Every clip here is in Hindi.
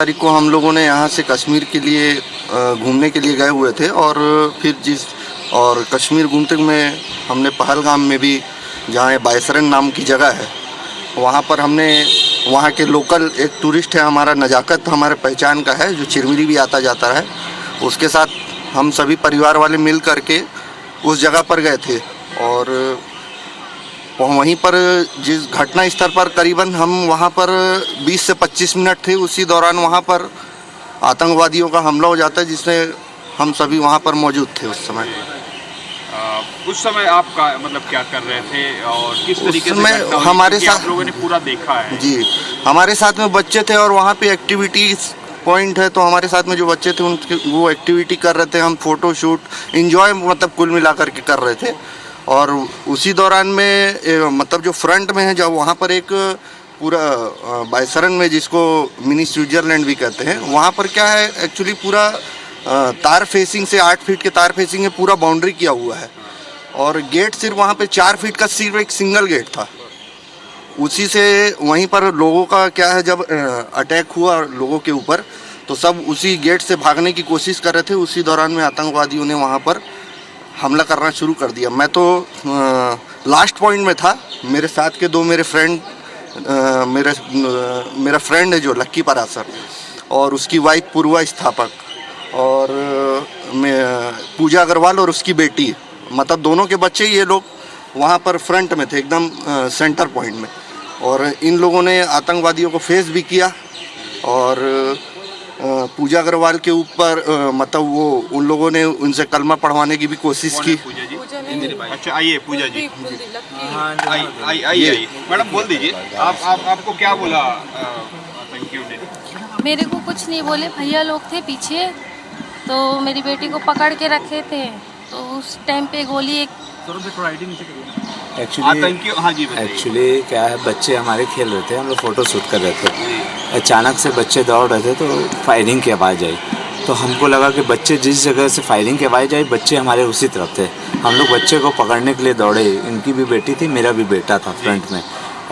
तारीख को हम लोगों ने यहाँ से कश्मीर के लिए घूमने के लिए गए हुए थे और फिर कश्मीर घूमते में हमने पहलगाम में भी, जहाँ ये बायसरन नाम की जगह है, वहाँ पर हमने वहाँ के लोकल एक टूरिस्ट है हमारा नज़ाकत, हमारे पहचान का है, जो चिरमिरी भी आता जाता है, उसके साथ हम सभी परिवार वाले मिल करके उस जगह पर गए थे। और वहीं पर जिस घटना स्थल पर करीबन हम वहाँ पर 20 से 25 मिनट थे, उसी दौरान वहाँ पर आतंकवादियों का हमला हो जाता है, जिसमें हम सभी वहाँ पर मौजूद थे उस समय। उस समय आपका मतलब क्या कर रहे थे और किस तरीके से हमारे साथ आप लोगों ने पूरा देखा है? जी, हमारे साथ में बच्चे थे और वहाँ पे एक्टिविटीज़ पॉइंट है, तो हमारे साथ में जो बच्चे थे उनके वो एक्टिविटी कर रहे थे, हम फ़ोटो शूट इंजॉय मतलब कुल मिला करके कर रहे थे। और उसी दौरान में मतलब जो फ्रंट में है, जब वहाँ पर एक पूरा बायसरन में, जिसको मिनी स्विट्ज़रलैंड भी कहते हैं, वहाँ पर क्या है एक्चुअली पूरा तार फेसिंग से 8 फीट के तार फेसिंग में पूरा बाउंड्री किया हुआ है और गेट सिर्फ वहाँ पे 4 फीट का सिर्फ एक सिंगल गेट था। उसी से वहीं पर लोगों का क्या है, जब अटैक हुआ लोगों के ऊपर तो सब उसी गेट से भागने की कोशिश कर रहे थे। उसी दौरान में आतंकवादियों ने वहाँ पर हमला करना शुरू कर दिया। मैं तो लास्ट पॉइंट में था, मेरे साथ के दो मेरे फ्रेंड, मेरा फ्रेंड है जो लक्की परासर और उसकी वाइफ पूर्वा स्थापक और पूजा अग्रवाल और उसकी बेटी, मतलब दोनों के बच्चे, ये लोग वहाँ पर फ्रंट में थे एकदम सेंटर पॉइंट में। और इन लोगों ने आतंकवादियों को फेस भी किया और पूजा अग्रवाल के ऊपर मतलब वो उन लोगों ने उनसे कलमा पढ़वाने की भी कोशिश की। अच्छा आइए पूजा जी, आइए मैडम बोल दीजिए, आपको क्या बोला आतंकियों ने? मेरे को कुछ नहीं बोले, भैया लोग थे पीछे, तो मेरी बेटी को पकड़ के रखे थे, तो उस टाइम पे गोली एक एक्चुअली क्या है, बच्चे हमारे खेल रहे थे, हम लोग फ़ोटो शूट कर रहे थे, अचानक से बच्चे दौड़ रहे थे तो फायरिंग की आवाज़ आई। तो हमको लगा कि बच्चे जिस जगह से फायरिंग की आवाज़ आई, बच्चे हमारे उसी तरफ थे। हम लोग बच्चे को पकड़ने के लिए दौड़े। इनकी भी बेटी थी, मेरा भी बेटा था फ्रंट में,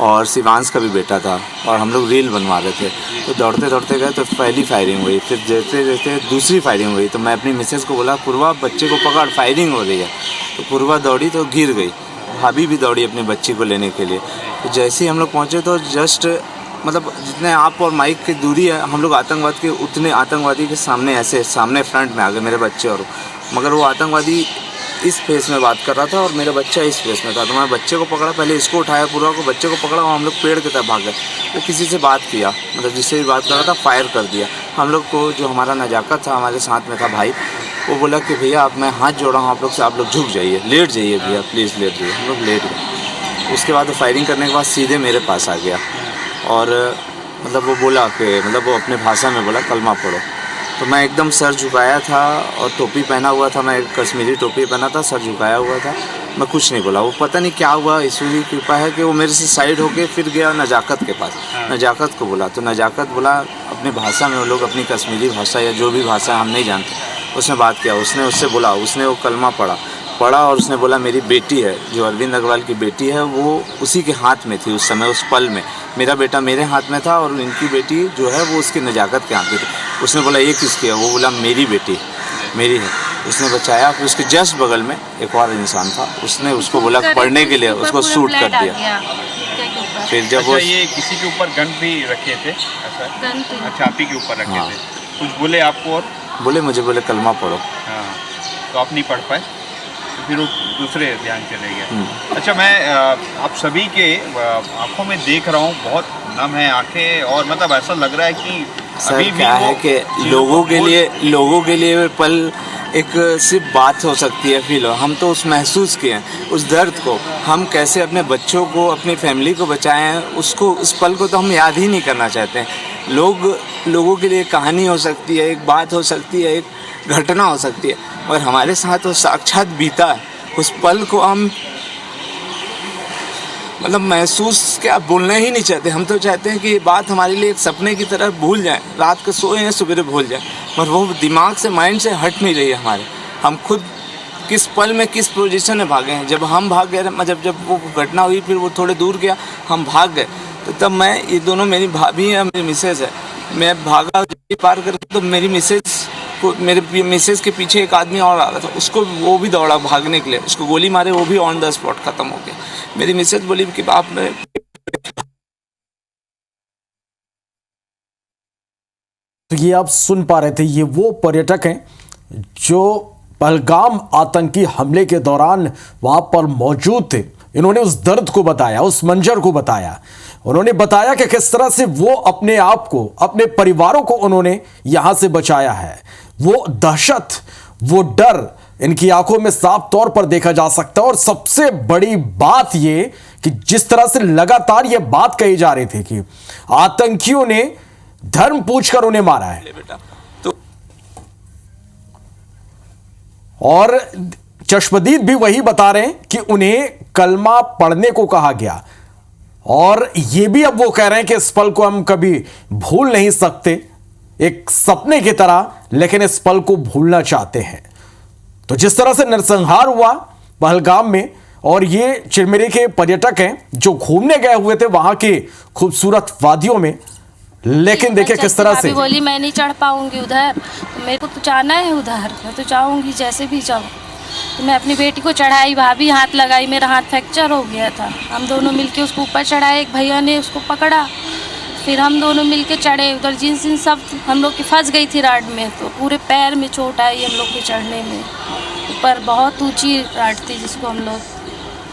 और शिवांश का भी बेटा था, और हम लोग रील बनवा रहे थे। तो दौड़ते दौड़ते गए तो पहली फायरिंग हुई, फिर जैसे जैसे दूसरी फायरिंग हुई। तो मैं अपनी मिसेस को बोला, पूर्वा बच्चे को पकड़, फायरिंग हो रही है। तो पूर्वा दौड़ी तो गिर गई, भाभी भी दौड़ी अपनी बच्ची को लेने के लिए। तो जैसे ही हम लोग पहुँचे तो जस्ट मतलब जितने आप और माइक की दूरी है, हम लोग आतंकवाद के उतने आतंकवादी के सामने, ऐसे सामने फ्रंट में आ गए मेरे बच्चे। और मगर वो आतंकवादी इस फेस में बात कर रहा था और मेरा बच्चा इस फेस में था। तो मैं बच्चे को पकड़ा, पहले इसको उठाया, पूरा को बच्चे को पकड़ा और हम लोग पेड़ की तरफ भाग गए। वो किसी से बात किया, मतलब जिससे भी बात कर रहा था, फायर कर दिया। हम लोग को जो हमारा नज़ाकत था, हमारे साथ में था भाई, वो बोला कि भैया आप, मैं हाथ जोड़ा हूँ आप लोग से, आप लोग झुक जाइए, लेट जाइए भैया, प्लीज़ लेट जाइए। हम लोग लेट गए। उसके बाद फायरिंग करने के बाद सीधे मेरे पास आ गया और मतलब वो बोला कि, मतलब वो अपने भाषा में बोला कलमा पढ़ो। तो मैं एकदम सर झुकाया था और टोपी पहना हुआ था, मैं कश्मीरी टोपी पहना था, सर झुकाया हुआ था, मैं कुछ नहीं बोला। वो पता नहीं क्या हुआ, ईश्वर की कृपा है कि वो मेरे से साइड होके फिर गया नज़ाकत के पास। नज़ाकत को बोला तो नज़ाकत बोला अपनी भाषा में, वो लोग अपनी कश्मीरी भाषा या जो भी भाषा हम नहीं जानते, उसने बात किया। उसने उससे बोला, उसने वो कलमा पढ़ा और उसने बोला मेरी बेटी है, जो अरविंद अग्रवाल की बेटी है, वो उसी के हाथ में थी उस समय, उस पल में। मेरा बेटा मेरे हाथ में था और इनकी बेटी जो है वो उसकी नज़ाकत के हाथ में थी। उसने बोला ये किसकी है? वो बोला मेरी बेटी, मेरी है। उसने बचाया। फिर उसके जस्ट बगल में एक और इंसान था, उसने उसको बोला पढ़ने के लिए, उसको शूट कर दिया। फिर जब वो ये किसी के ऊपर गन भी रखे थे, अच्छा आप ही के ऊपर रखे थे, कुछ बोले आपको? और बोले मुझे, बोले कलमा पढ़ो। हाँ, तो आप नहीं पढ़ पाए, फिर वो दूसरे ध्यान चले गए। अच्छा, मैं आप सभी के आंखों में देख रहा हूँ, बहुत नम है आंखें, और मतलब ऐसा लग रहा है कि अभी भी क्या है कि लोगों के लिए पल एक सिर्फ बात हो सकती है, फील हो। हम तो उस महसूस किए हैं उस दर्द को, हम कैसे अपने बच्चों को, अपनी फैमिली को बचाए हैं, उसको, उस पल को तो हम याद ही नहीं करना चाहते हैं। लोगों के लिए कहानी हो सकती है, एक बात हो सकती है, एक घटना हो सकती है, और हमारे साथ वो साक्षात बीता है। उस पल को हम मतलब महसूस क्या बोलना ही नहीं चाहते। हम तो चाहते हैं कि ये बात हमारे लिए एक सपने की तरह भूल जाए, रात को सोए हैं सुबह भूल जाए, पर वो दिमाग से, माइंड से हट नहीं रही है हमारे। हम खुद किस पल में किस पोजीशन में भागे हैं। जब हम भाग गए, मतलब जब वो घटना हुई, फिर वो थोड़े दूर गया, हम भाग गए, तो तब मैं, ये दोनों मेरी भाभी हैं, मेरी मिसेज है, मैं भागा पार करके तो मेरी मेरे मिसेज के पीछे एक आदमी और आ रहा था, उसको वो भी दौड़ा भागने के लिए, उसको गोली मारे, वो भी ऑन द स्पॉट ख़त्म हो गया। मेरी मिसेज बोली कि आप में तो ये आप सुन पा रहे थे, ये वो पर्यटक हैं जो पहलगाम आतंकी हमले के दौरान वहां पर मौजूद थे। इन्होंने उस दर्द को बताया, उस मंजर को बताया। उन्होंने बताया कि किस तरह से वो अपने आप को, अपने परिवारों को उन्होंने यहां से बचाया है। वो दहशत, वो डर इनकी आंखों में साफ तौर पर देखा जा सकता है। और सबसे बड़ी बात ये कि जिस तरह से लगातार ये बात कही जा रही थी कि आतंकियों ने धर्म पूछकर उन्हें मारा है, तो और चश्मदीद भी वही बता रहे हैं कि उन्हें कलमा पढ़ने को कहा गया। और ये भी अब वो कह रहे हैं कि इस पल को हम कभी भूल नहीं सकते, एक सपने की तरह, लेकिन इस पल को भूलना चाहते हैं। तो जिस तरह से नरसंहार हुआ पहलगाम में, और ये चिरमिरी के पर्यटक हैं जो घूमने गए हुए थे वहां के खूबसूरत वादियों में, लेकिन देखिए किस तरह से बोली मैं नहीं चढ़ पाऊंगी उधर, तो मेरे को तो जाना है उधर, मैं तो जाऊंगी जैसे भी जाऊँ। तो मैं अपनी बेटी को चढ़ाई, भाभी हाथ लगाई, मेरा हाथ फ्रैक्चर हो गया था। हम दोनों मिलके उसको ऊपर चढ़ाए, एक भैया ने उसको पकड़ा, फिर हम दोनों मिलके चढ़े। उधर जींस सब हम लोग की फंस गई थी राड में, तो पूरे पैर में चोट आई हम लोग के चढ़ने में। ऊपर बहुत ऊंची राड थी जिसको हम लोग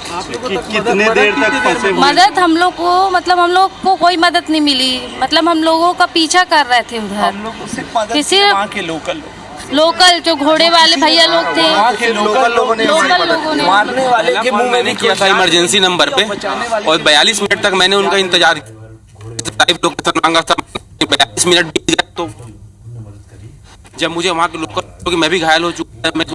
कितने देर तक फंसे हुए? मदद हम लोग को, मतलब हम लोग को कोई मदद नहीं मिली। मतलब हम लोगों का पीछा कर रहे थे उधर, किसी के लोकल जो घोड़े वाले भैया लोग थे, लोकल लोगों ने मारने वाले के मुंह मैंने किया था इमरजेंसी नंबर पे, और 42 मिनट तक मैंने उनका इंतजार किया। लोकेशन मांगा था, 42 मिनट बीत गए। तो जब मुझे वहाँ के लोकल, क्योंकि मैं भी घायल हो चुका था, मैं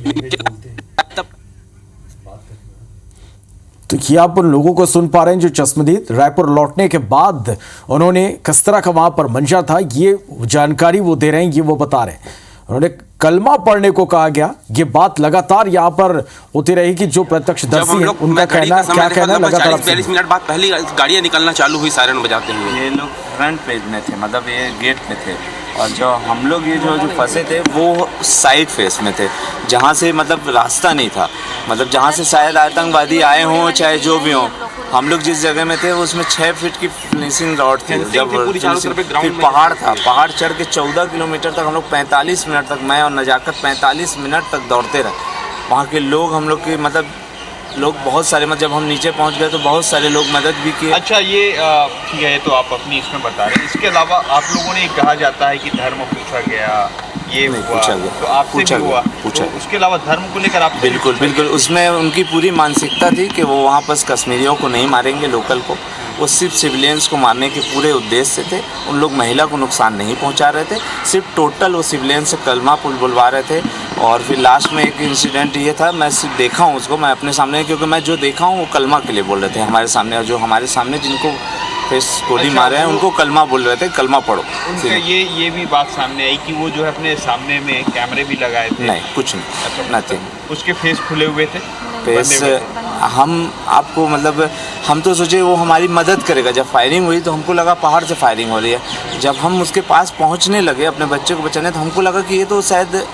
तो ये आप उन लोगों को सुन पा रहे हैं जो चश्मदीद रायपुर लौटने के बाद उन्होंने किस तरह का वहां पर मंजर था, ये जानकारी वो दे रहे हैं, ये वो बता रहे हैं। उन्होंने कलमा पढ़ने को कहा गया। ये बात लगातार यहाँ पर होती रही कि जो प्रत्यक्षदर्शी हैं उनका कहना, क्या कहना, लगातार 40 मिनट बाद पहली गाड़ियाँ निकलना चालू हुई सायरन बजाते हुए। ये लोग फ्रंट पेज में थे, मतलब ये गेट पे थे, और जो हम लोग ये जो फंसे थे वो साइड फेस में थे, जहाँ से मतलब रास्ता नहीं था, मतलब जहाँ से शायद आतंकवादी आए हों चाहे जो भी हों। हम लोग जिस जगह में थे उसमें 6 फीट की फिनिशिंग रॉड थी। जब फिर पहाड़ था, पहाड़ चढ़ के 14 किलोमीटर तक हम लोग 45 मिनट तक, मैं और नजाकत 45 मिनट तक दौड़ते रहे। वहाँ के लोग हम लोग के, मतलब लोग बहुत सारे, मतलब जब हम नीचे पहुँच गए तो बहुत सारे लोग मदद भी किए। अच्छा, ये ठीक है, ये तो आप अपनी इसमें बता रहे हैं। इसके अलावा आप लोगों ने कहा जाता है कि धर्म पूछा गया, ये नहीं हुआ, पूछा गया, तो आपसे भी हुआ, पूछा तो उसके अलावा धर्म को लेकर आप बिल्कुल बिल्कुल, उसमें उनकी पूरी मानसिकता थी कि वो वहाँ पर कश्मीरियों को नहीं मारेंगे, लोकल को, वो सिर्फ सिविलियंस को मारने के पूरे उद्देश्य से थे। उन लोग महिला को नुकसान नहीं पहुँचा रहे थे, सिर्फ टोटल वो सिविलियंस से कलमा बुलवा रहे थे। और फिर लास्ट में एक इंसिडेंट ये था, मैं सिर्फ देखा हूँ उसको, मैं अपने सामने, क्योंकि मैं जो देखा हूँ वो कलमा के लिए बोल रहे थे हमारे सामने, और जो हमारे सामने जिनको फेस गोली मारे हैं उनको कलमा बोल रहे थे, कलमा पढ़ो। ये भी बात सामने आई कि वो जो है अपने सामने में कैमरे भी लगाए थे। नहीं, कुछ नहीं, नथिंग। उसके फेस खुले हुए थे, फेस हम आपको, मतलब हम तो सोचे वो हमारी मदद करेगा। जब फायरिंग हुई तो हमको लगा पहाड़ से फायरिंग हो रही है। जब हम उसके पास पहुंचने लगे अपने बच्चे को बचाने, तो हमको लगा कि ये तो शायद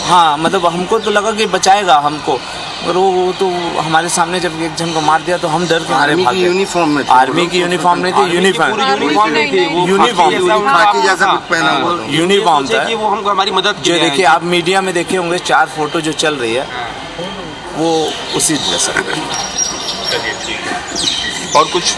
हाँ, मतलब हमको तो लगा कि बचाएगा हमको, और वो तो हमारे सामने जब एक जन को मार दिया तो हम डर के मारे भाग गए। यूनिफॉर्म में, आर्मी की यूनिफॉर्म नहीं थी, यूनिफॉर्म नहीं थी, वो यूनिफॉर्म खाकी जैसा कुछ पहना हुआ था, यूनिफॉर्म था। वो हमको हमारी मदद जो देखिए आप मीडिया में देखे होंगे 4 फोटो जो चल रही है वो उसी ड्रेस है। चलिए ठीक है। और कुछ